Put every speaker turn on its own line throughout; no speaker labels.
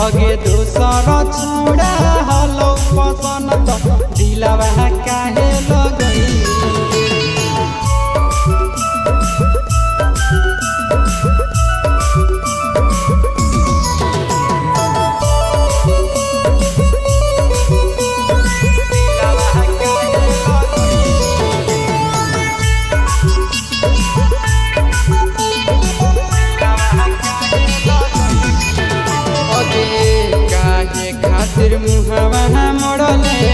अगे दोसर छौड़ा हलो पसंद तो दिलवा काहे लगई खातिर मुहावा मोड़ले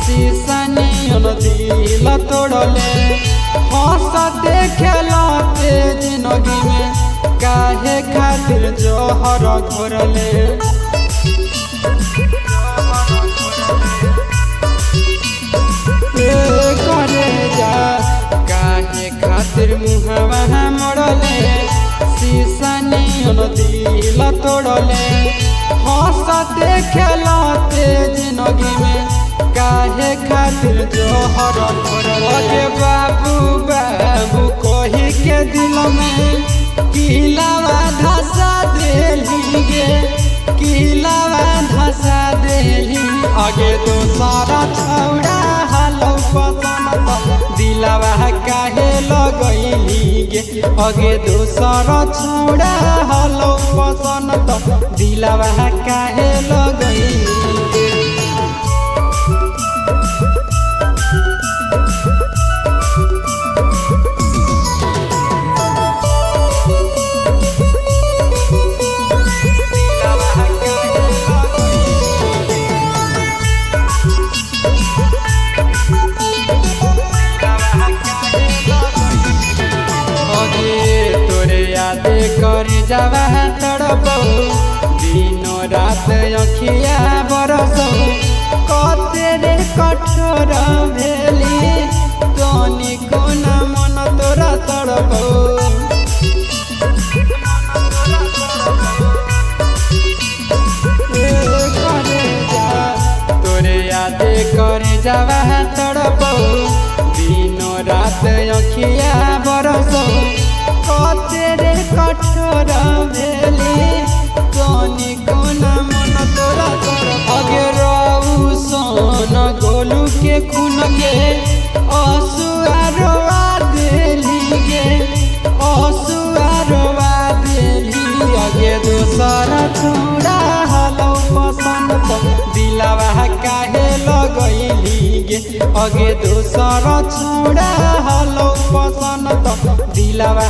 शीशा नियन दिल तोड़ले हंसते खेलते जिंदगी में काहे खातिर जहर घोरले करे जा काहे खातिर मुहावा मोड़ले शीशा नियन दिल तोड़ले हंसते खेलते जिंदगी में काहे खातिर जोहर घोरले बाबू बाबू कही के दिल में किलावा धसा देली गे किलावा धसा देली आगे दोसरा छौड़ा हलो पसंद दिलवा काहे लगैली गे आगे दोसरा छौड़ा हलो पसंद दिलवा काहे लगैली कर जावा तड़पौ दिनो रात अखिया बरसौ कते रे कठोर भेली तनी कोना मन तोरा तड़पौ तोरे यादे कर जावा तड़पौ दिनो रात अखिया बरसौ कते रे कठोर भेली तनी कोना मन तोरा अगे रहू सोन गोलू के खून के असुआ रोआ देली गे असुआ रोआ देली अगे दोसर छौड़ा हलो पसंद तो दिलवा काहे लगैली गे अगे दोसर छौड़ा हलो पसंद तो दिलवा